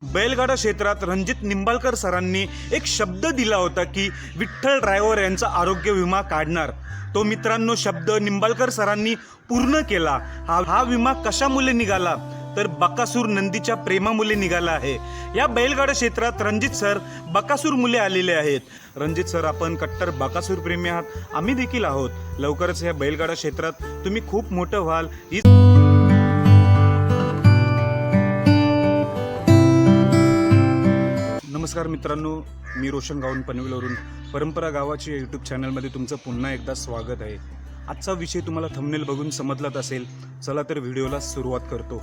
बैलगाडा क्षेत्रात रणजित निंबाळकर सरांनी एक शब्द दिला होता की विठ्ठल ड्रायव्हर यांचा आरोग्य विमा काढणार। तो मित्रांनो शब्द निंबाळकर सरांनी पूर्ण केला। हा विमा कशामुळे निघाला तर बकासूर नंदीच्या प्रेमामुळे निघाला आहे। या बैलगाडा क्षेत्रात रणजित सर बकासूर मुले आलेले आहेत। रणजित सर, आपण कट्टर बकासूर प्रेमी आहात, आम्ही देखील आहोत। लवकरच या बैलगाडा क्षेत्रात तुम्ही खूप मोठं व्हाल। नमस्कार मित्रांनो, मी रोशन गावून पनवेलवरून परंपरा गावाची यूट्यूब चॅनलमध्ये तुमचं पुन्हा एकदा स्वागत आहे। आजचा विषय तुम्हाला थंबनेल बघून समजलाच असेल। चला तर व्हिडिओला सुरुवात करतो।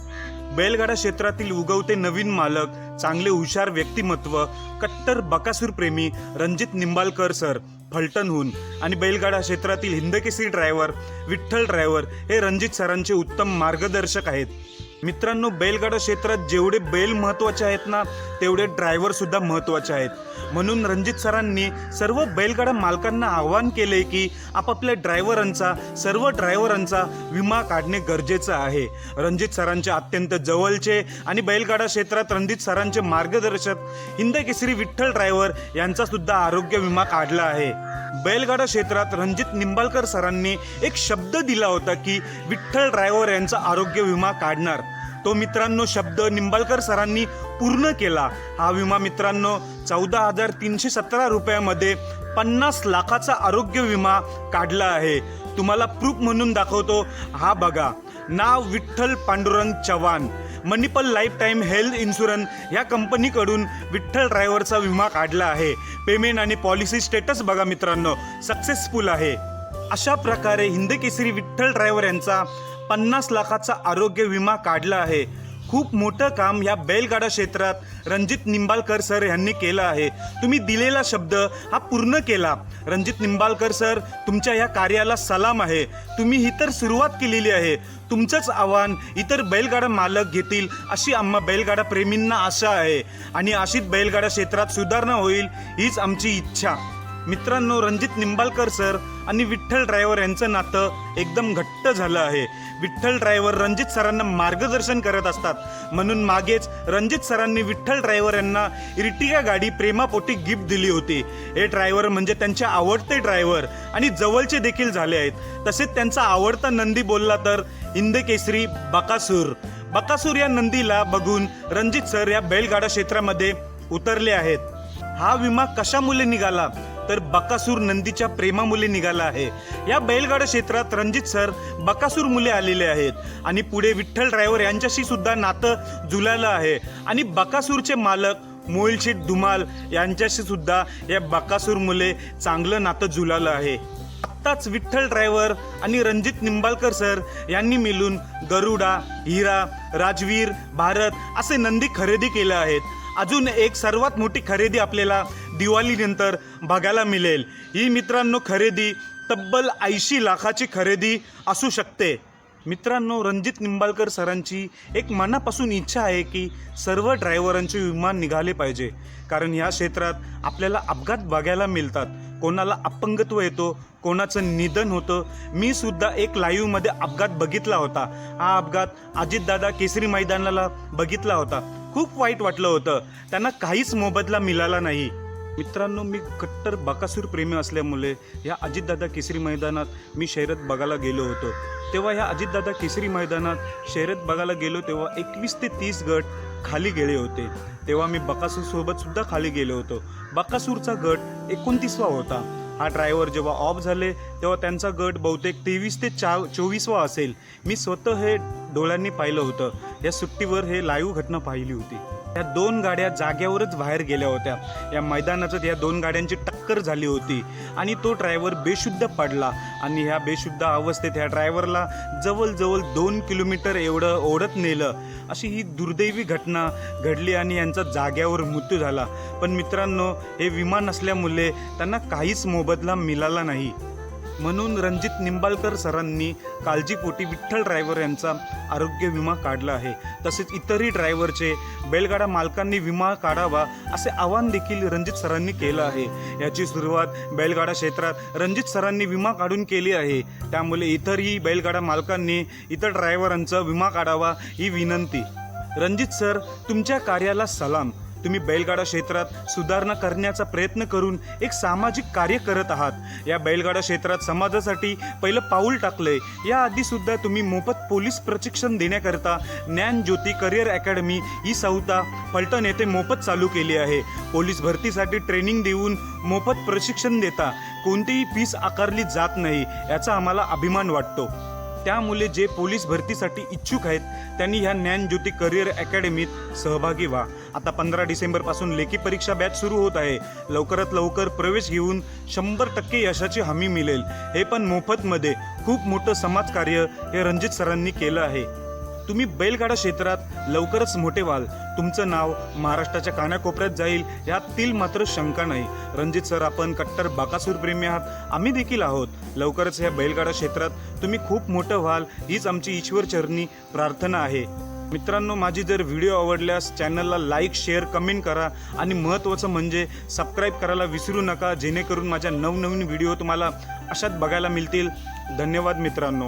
बैलगाडा क्षेत्रातील उगवते नवीन मालक, चांगले हुशार व्यक्तिमत्व, कट्टर बकासूर प्रेमी रणजित निंबाळकर सर फलटणहून आणि बैलगाडा क्षेत्रातील हिंदकेसरी ड्रायव्हर विठ्ठल ड्रायव्हर हे रणजित सरांचे उत्तम मार्गदर्शक आहेत। मित्रांनो, बैलगाडा क्षेत्रात जेवढे बैल महत्त्वाचे आहेत ना, तेवढे ड्रायव्हर सुद्धा महत्त्वाचे आहेत। म्हणून रणजित सरांनी सर्व बैलगाडा मालकांना आवाहन केले की आपापल्या सर्व ड्रायव्हरांचा विमा काढणे गरजेचं आहे। रणजित सरांचे अत्यंत जवळचे आणि बैलगाडा क्षेत्रात रणजित सरांचे मार्गदर्शक हिंदकेसरी विठ्ठल ड्रायव्हर यांचा सुद्धा आरोग्य विमा काढला आहे। बैलगाडा क्षेत्रात रणजित निंबाळकर सरांनी एक शब्द दिला होता की विठ्ठल ड्रायव्हर यांचा आरोग्य विमा काढणार। तो मित्रांनो शब्द निंबाळकर सरांनी पूर्ण केला। हा विमा मित्रांनो 14,317 रुपयामध्ये 50 लाखाचा आरोग्य विमा काढला आहे। तुम्हाला प्रूफ म्हणून दाखवतो, हा बघा। नाव Vitthal Pandurang Chavan, Manipal life time health insurance या कंपनीकडून विठ्ठल ड्रायव्हरचा विमा काढला आहे। पेमेंट आणि पॉलिसी स्टेटस बघा मित्रांनो, सक्सेसफुल आहे। अशा प्रकारे हिंदकेसरी विठ्ठल ड्रायव्हर यांचा 50 लाखाचा आरोग्य विमा काढला आहे। खूप मोठं काम या बैलगाडा क्षेत्रात रणजित निंबाळकर सर यांनी केलं आहे। तुम्ही दिलेला शब्द हा पूर्ण केला। रणजित निंबाळकर सर, तुमच्या या कार्याला सलाम आहे। तुम्ही ही तर सुरुवात केलेली आहे। तुमचंच आव्हान इतर बैलगाडा मालक घेतील अशी आम्हा बैलगाडा प्रेमींना आशा आहे आणि अशीच बैलगाडा क्षेत्रात सुधारणा होईल हीच आमची इच्छा। मित्रांनो, रणजित निंबाळकर सर आणि विठ्ठल ड्रायव्हर यांचं नातं एकदम घट्ट झालं आहे। विठ्ठल ड्रायव्हर रणजित सरांना मार्गदर्शन करत असतात, म्हणून मागेच रणजित सरांनी विठ्ठल ड्रायव्हर यांना इर्टिगा गाडी प्रेमापोटी गिफ्ट दिली होती। हे ड्रायव्हर म्हणजे त्यांचे आवडते ड्रायव्हर आणि जवळचे देखील झाले आहेत। तसेच त्यांचा आवडता नंदी बोलला तर हिंदकेसरी बकासूर। बकासूर या नंदीला बघून रणजित सर या बैलगाडा क्षेत्रामध्ये उतरले आहेत। हा विमा कशामुळे निघाला तर बकासूर नंदीच्या प्रेमामुळे निघाला आहे। या बैलगाडा क्षेत्रात रणजित सर बकासूर मुले आलेले आहेत आणि पुढे विठ्ठल ड्रायव्हर यांच्याशी सुद्धा नातं जुळालं आहे आणि बकासूरचे मालक मोहिल शेठ धुमाल यांच्याशी सुद्धा या बकासूर मुले चांगलं नातं जुळालं आहे। आत्ताच विठ्ठल ड्रायव्हर आणि रणजित निंबाळकर सर यांनी मिळून गरुडा, हिरा, राजवीर, भारत असे नंदी खरेदी केले आहेत। अजून एक सर्वात मोठी खरेदी आपल्याला दिवाळीनंतर बघायला मिळेल। ही मित्रांनो खरेदी तब्बल 80 लाखाची खरेदी असू शकते। मित्रांनो, रणजित निंबाळकर सरांची एक मनापासून इच्छा आहे की सर्व ड्रायव्हरांचे विमा निघाले पाहिजे, कारण ह्या क्षेत्रात आपल्याला अपघात बघायला मिळतात। कोणाला अपंगत्व येतो, कोणाचं निधन होतं। मी सुद्धा एक लाईव्हमध्ये अपघात बघितला होता। हा अपघात अजितदादा केसरी मैदानाला बघितला होता। खूप वाईट वाटलं होतं, त्यांना काहीच मोबदला मिळाला नाही। मित्रांनो, मी कट्टर बकासूर प्रेमी असल्यामुळे या अजितदादा केसरी मैदानात मी शर्यत बघायला गेलो होतो। तेव्हा या अजितदादा केसरी मैदानात शर्यत बघायला गेलो तेव्हा 21 ते 30 गट खाली गेले होते। तेव्हा मी बकासूर सोबत सुद्धा खाली गेलो होतो। बकासूरचा गट 29वा होता। हा ड्रायव्हर जेव्हा ऑफ झाले तेव्हा त्यांचा गट बहुतेक 23 ते 24वा असेल। मी स्वतः हे डोळ्यांनी पाहिलं होतं। या सुट्टीवर हे लाईव्ह घटना पाहिली होती। या दोन गाड्या जाग्यावरच बाहेर गेल्या होत्या। या मैदानात या दोन गाड्यांची टक्कर झाली होती आणि तो ड्रायव्हर बेशुद्ध पडला आणि ह्या बेशुद्ध अवस्थेत ह्या ड्रायव्हरला जवळजवळ 2 किलोमीटर एवढं ओढत नेलं। अशी ही दुर्दैवी घटना घडली आणि यांचा जाग्यावर मृत्यू झाला। पण मित्रांनो, हे विमा नसल्यामुळे त्यांना काहीच मोबदला मिळाला नाही। म्हणून रणजित निंबाळकर सरांनी काळजीपोटी विठ्ठल ड्रायव्हर यांचा आरोग्य विमा काढला आहे। तसेच इतरही ड्रायव्हरचे बैलगाडा मालकांनी विमा काढावा असे आवाहन देखील रणजित सरांनी केलं आहे। याची सुरुवात बैलगाडा क्षेत्रात रणजित सरांनी विमा काढून केली आहे। त्यामुळे इतरही बैलगाडा मालकांनी इतर ड्रायव्हरांचा विमा काढावा ही विनंती। रणजित सर, तुमच्या कार्याला सलाम. तुम्ही बैलगाडा क्षेत्रात सुधारणा करण्याचा प्रयत्न करून एक सामाजिक कार्य करत आहात. या बैलगाडा क्षेत्रात समाजासाठी पहिलं पाऊल टाकलंय. याआधी सुद्धा तुम्ही मोफत पोलीस प्रशिक्षण देण्याकरता ज्ञानज्योती करिअर अकॅडमी ही संस्था फलटण येथे मोफत चालू केली आहे. पोलीस भरतीसाठी ट्रेनिंग देऊन मोफत प्रशिक्षण देता. कोणतीही फीस आकारली जात नाही, याचा आम्हाला अभिमान वाटतो. त्यामुळे जे पोलीस भरतीसाठी इच्छुक आहेत त्यांनी ह्या ज्ञानज्योती करिअर अकॅडमीत सहभागी व्हा. आता 15 डिसेंबरपासून लेखी परीक्षा बॅच सुरू होत आहे. लवकरात लवकर प्रवेश घेऊन 100% यशाची हमी मिळेल. हे पण मोफतमध्ये. खूप मोठं समाजकार्य हे रणजित सरांनी केलं आहे. तुम्ही बैलगाडा क्षेत्रात लवकरच मोठे व्हाल. तुमचं नाव महाराष्ट्राच्या कानाकोपऱ्यात जाईल, यातील मात्र शंका नाही. रणजित सर, आपण कट्टर बाकासूर प्रेमी आहात, आम्ही देखील आहोत. लवकरच ह्या बैलगाडा क्षेत्रात तुम्ही खूप मोठं व्हाल, हीच आमची ईश्वरचरणी प्रार्थना आहे. मित्रांनो, माझी जर व्हिडिओ आवडल्यास चॅनलला लाईक, शेअर, कमेंट करा आणि महत्त्वाचं म्हणजे सबस्क्राईब करायला विसरू नका, जेणेकरून माझ्या नवनवीन व्हिडिओ तुम्हाला अशाच बघायला मिळतील. धन्यवाद मित्रांनो.